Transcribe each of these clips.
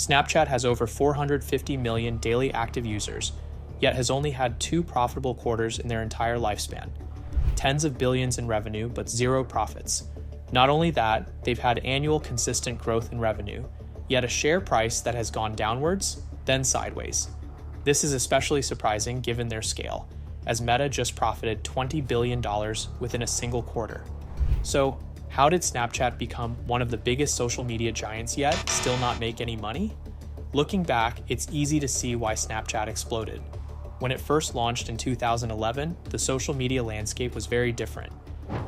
Snapchat has over 450 million daily active users, yet has only had 2 profitable quarters in their entire lifespan. Tens of billions in revenue, but 0 profits. Not only that, they've had annual consistent growth in revenue, yet a share price that has gone downwards, then sideways. This is especially surprising given their scale, as Meta just profited $20 billion within a single quarter. So, how did Snapchat become one of the biggest social media giants yet still not make any money? Looking back, it's easy to see why Snapchat exploded. When it first launched in 2011, the social media landscape was very different.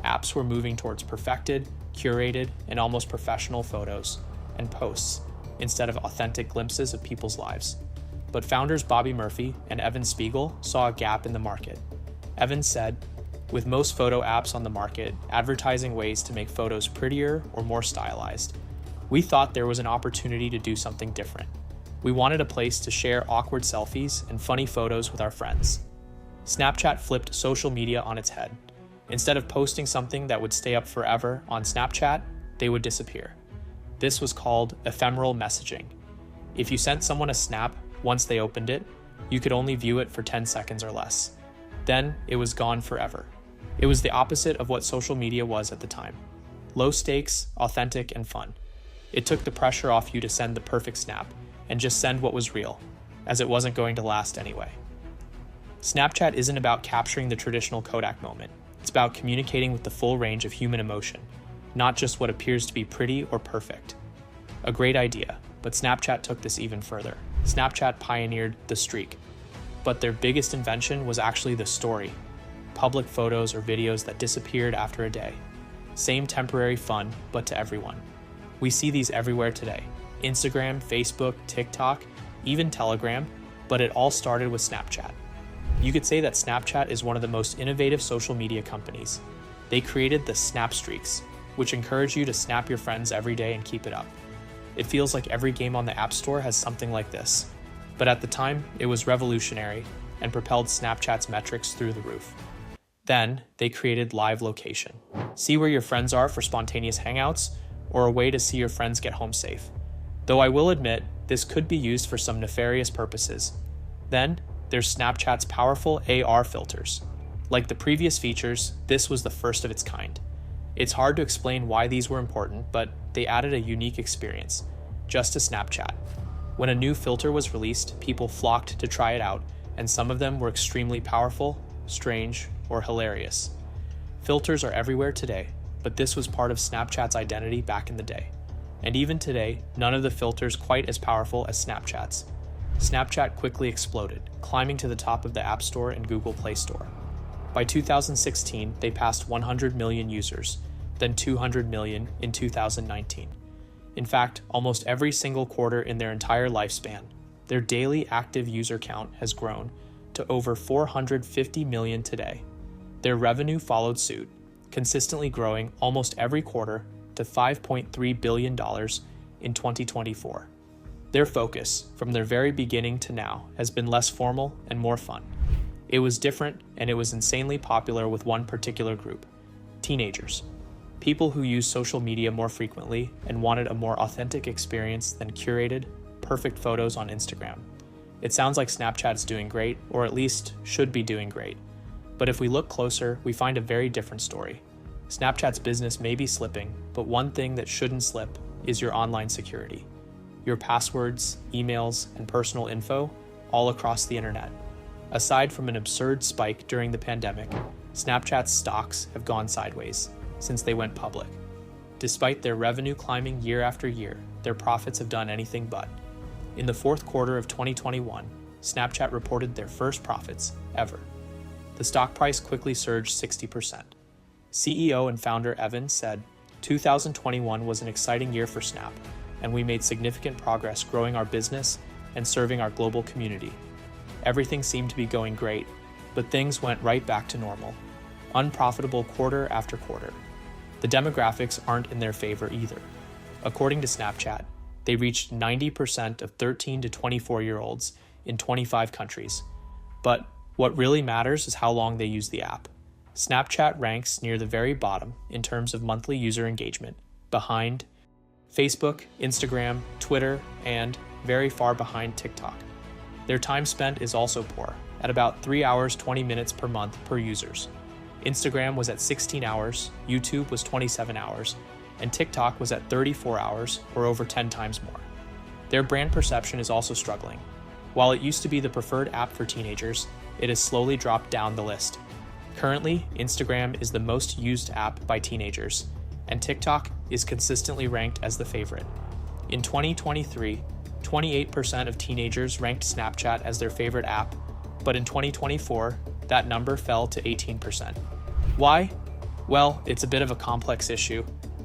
Apps were moving towards perfected, curated, and almost professional photos and posts, instead of authentic glimpses of people's lives. But founders Bobby Murphy and Evan Spiegel saw a gap in the market. Evan said, "With most photo apps on the market advertising ways to make photos prettier or more stylized, we thought there was an opportunity to do something different. We wanted a place to share awkward selfies and funny photos with our friends." Snapchat flipped social media on its head. Instead of posting something that would stay up forever on Snapchat, they would disappear. This was called ephemeral messaging. If you sent someone a snap once they opened it, you could only view it for 10 seconds or less. Then it was gone forever. It was the opposite of what social media was at the time. Low stakes, authentic, and fun. It took the pressure off you to send the perfect snap and just send what was real, as it wasn't going to last anyway. Snapchat isn't about capturing the traditional Kodak moment. It's about communicating with the full range of human emotion, not just what appears to be pretty or perfect. A great idea, but Snapchat took this even further. Snapchat pioneered the streak, but their biggest invention was actually the story. Public photos or videos that disappeared after a day. Same temporary fun, but to everyone. We see these everywhere today. Instagram, Facebook, TikTok, even Telegram, but it all started with Snapchat. You could say that Snapchat is one of the most innovative social media companies. They created the Snap Streaks, which encourage you to snap your friends every day and keep it up. It feels like every game on the App Store has something like this. But at the time, it was revolutionary and propelled Snapchat's metrics through the roof. Then, they created live location. See where your friends are for spontaneous hangouts, or a way to see your friends get home safe. Though I will admit, this could be used for some nefarious purposes. Then, there's Snapchat's powerful AR filters. Like the previous features, this was the first of its kind. It's hard to explain why these were important, but they added a unique experience, just to Snapchat. When a new filter was released, people flocked to try it out, and some of them were extremely powerful, strange, or hilarious. Filters are everywhere today, but this was part of Snapchat's identity back in the day. And even today, none of the filters quite as powerful as Snapchat's. Snapchat quickly exploded, climbing to the top of the App Store and Google Play Store. By 2016, they passed 100 million users, then 200 million in 2019. In fact, almost every single quarter in their entire lifespan, their daily active user count has grown to over 450 million today. Their revenue followed suit, consistently growing almost every quarter to $5.3 billion in 2024. Their focus, from their very beginning to now, has been less formal and more fun. It was different, and it was insanely popular with one particular group: teenagers. People who use social media more frequently and wanted a more authentic experience than curated, perfect photos on Instagram. It sounds like Snapchat's doing great, or at least should be doing great. But if we look closer, we find a very different story. Snapchat's business may be slipping, but one thing that shouldn't slip is your online security. Your passwords, emails, and personal info all across the internet. Aside from an absurd spike during the pandemic, Snapchat's stocks have gone sideways since they went public. Despite their revenue climbing year after year, their profits have done anything but. In the fourth quarter of 2021, Snapchat reported their first profits ever. The stock price quickly surged 60%. CEO and founder Evan said, "2021 was an exciting year for Snap, and we made significant progress growing our business and serving our global community. Everything seemed to be going great, but things went right back to normal. Unprofitable quarter after quarter. The demographics aren't in their favor either. According to Snapchat, they reached 90% of 13 to 24-year-olds in 25 countries. But what really matters is how long they use the app. Snapchat ranks near the very bottom in terms of monthly user engagement, behind Facebook, Instagram, Twitter, and very far behind TikTok. Their time spent is also poor, at about 3 hours 20 minutes per month per users. Instagram was at 16 hours, YouTube was 27 hours, and TikTok was at 34 hours, or over 10 times more. Their brand perception is also struggling. While it used to be the preferred app for teenagers, it has slowly dropped down the list. Currently, Instagram is the most used app by teenagers, and TikTok is consistently ranked as the favorite. In 2023, 28% of teenagers ranked Snapchat as their favorite app, but in 2024, that number fell to 18%. Why? Well, it's a bit of a complex issue.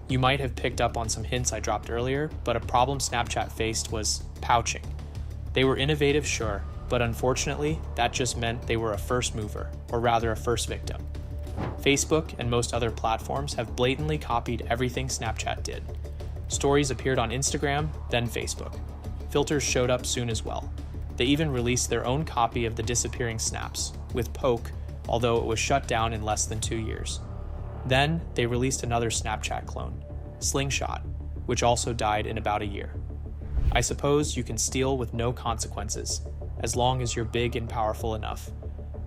You might have picked up on some hints I dropped earlier, but a problem Snapchat faced was pouching. They were innovative, sure, but unfortunately, that just meant they were a first mover, or rather a first victim. Facebook and most other platforms have blatantly copied everything Snapchat did. Stories appeared on Instagram, then Facebook. Filters showed up soon as well. They even released their own copy of the disappearing snaps, with Poke, although it was shut down in less than 2 years. Then, they released another Snapchat clone, Slingshot, which also died in about a year. I suppose you can steal with no consequences, as long as you're big and powerful enough.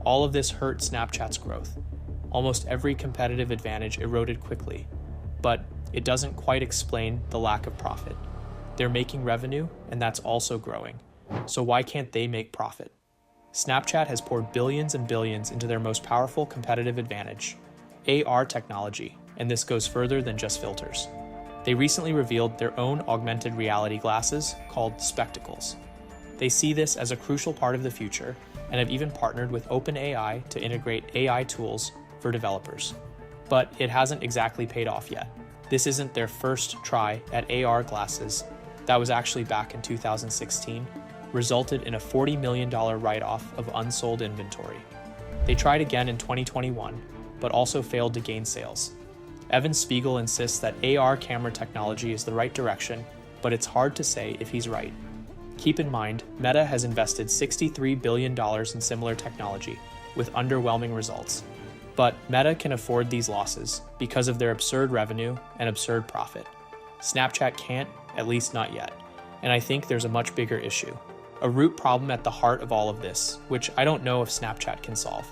All of this hurt Snapchat's growth. Almost every competitive advantage eroded quickly, but it doesn't quite explain the lack of profit. They're making revenue, and that's also growing. So why can't they make profit? Snapchat has poured billions and billions into their most powerful competitive advantage, AR technology, and this goes further than just filters. They recently revealed their own augmented reality glasses called Spectacles. They see this as a crucial part of the future and have even partnered with OpenAI to integrate AI tools for developers. But it hasn't exactly paid off yet. This isn't their first try at AR glasses. That was actually back in 2016, resulted in a $40 million write-off of unsold inventory. They tried again in 2021, but also failed to gain sales. Evan Spiegel insists that AR camera technology is the right direction, but it's hard to say if he's right. Keep in mind, Meta has invested $63 billion in similar technology, with underwhelming results. But Meta can afford these losses because of their absurd revenue and absurd profit. Snapchat can't, at least not yet. And I think there's a much bigger issue. A root problem at the heart of all of this, which I don't know if Snapchat can solve.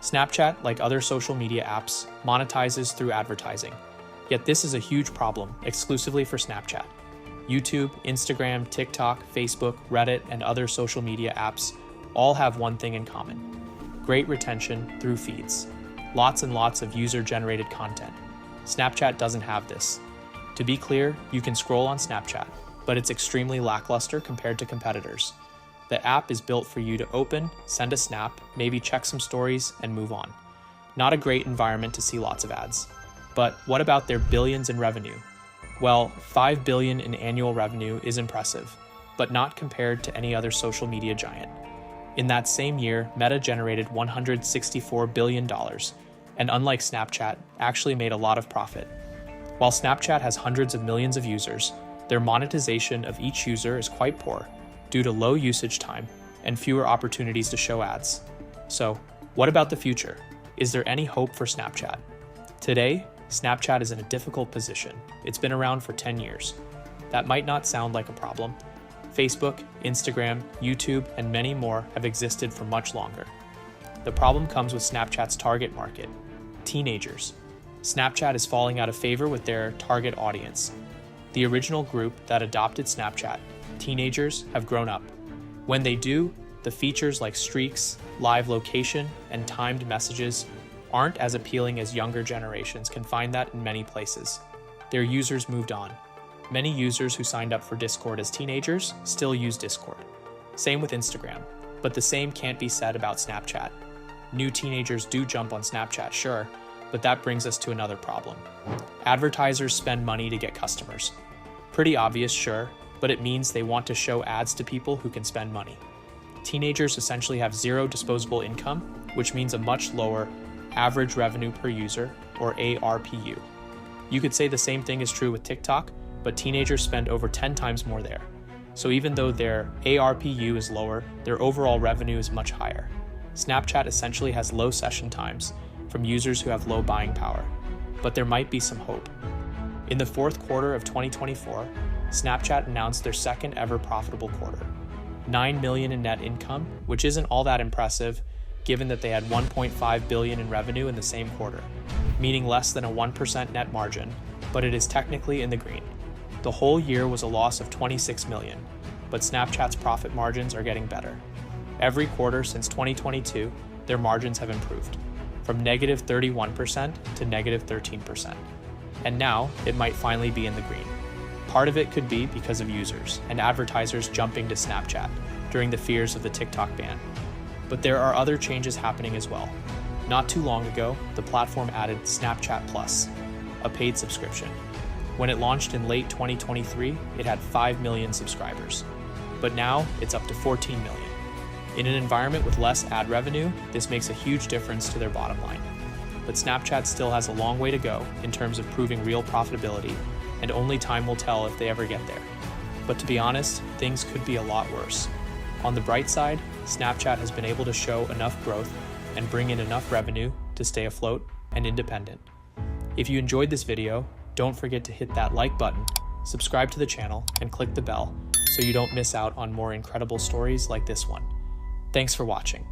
Snapchat, like other social media apps, monetizes through advertising. Yet this is a huge problem exclusively for Snapchat. YouTube, Instagram, TikTok, Facebook, Reddit, and other social media apps all have one thing in common: great retention through feeds. Lots and lots of user-generated content. Snapchat doesn't have this. To be clear, you can scroll on Snapchat, but it's extremely lackluster compared to competitors. The app is built for you to open, send a snap, maybe check some stories, and move on. Not a great environment to see lots of ads. But what about their billions in revenue? Well, $5 billion in annual revenue is impressive, but not compared to any other social media giant. In that same year, Meta generated $164 billion, and unlike Snapchat, actually made a lot of profit. While Snapchat has hundreds of millions of users, their monetization of each user is quite poor, due to low usage time and fewer opportunities to show ads. So, what about the future? Is there any hope for Snapchat? Today, Snapchat is in a difficult position. It's been around for 10 years. That might not sound like a problem. Facebook, Instagram, YouTube, and many more have existed for much longer. The problem comes with Snapchat's target market, teenagers. Snapchat is falling out of favor with their target audience. The original group that adopted Snapchat, teenagers, have grown up. When they do, the features like streaks, live location, and timed messages aren't as appealing as younger generations can find that in many places. Their users moved on. Many users who signed up for Discord as teenagers still use Discord. Same with Instagram, but the same can't be said about Snapchat. New teenagers do jump on Snapchat, sure, but that brings us to another problem. Advertisers spend money to get customers. Pretty obvious, sure, but it means they want to show ads to people who can spend money. Teenagers essentially have zero disposable income, which means a much lower average revenue per user, or ARPU. You could say the same thing is true with TikTok, but teenagers spend over 10 times more there. So even though their ARPU is lower, their overall revenue is much higher. Snapchat essentially has low session times from users who have low buying power, but there might be some hope. In the fourth quarter of 2024, Snapchat announced their second ever profitable quarter. $9 million in net income, which isn't all that impressive given that they had $1.5 billion in revenue in the same quarter, meaning less than a 1% net margin, but it is technically in the green. The whole year was a loss of $26 million, but Snapchat's profit margins are getting better. Every quarter since 2022, their margins have improved, from negative 31% to negative 13%. And now, it might finally be in the green. Part of it could be because of users and advertisers jumping to Snapchat during the fears of the TikTok ban. But there are other changes happening as well. Not too long ago, the platform added Snapchat Plus, a paid subscription. When it launched in late 2023, it had 5 million subscribers. But now, it's up to 14 million. In an environment with less ad revenue, this makes a huge difference to their bottom line. But Snapchat still has a long way to go in terms of proving real profitability, and only time will tell if they ever get there. But to be honest, things could be a lot worse. On the bright side, Snapchat has been able to show enough growth and bring in enough revenue to stay afloat and independent. If you enjoyed this video, don't forget to hit that like button, subscribe to the channel, and click the bell so you don't miss out on more incredible stories like this one. Thanks for watching.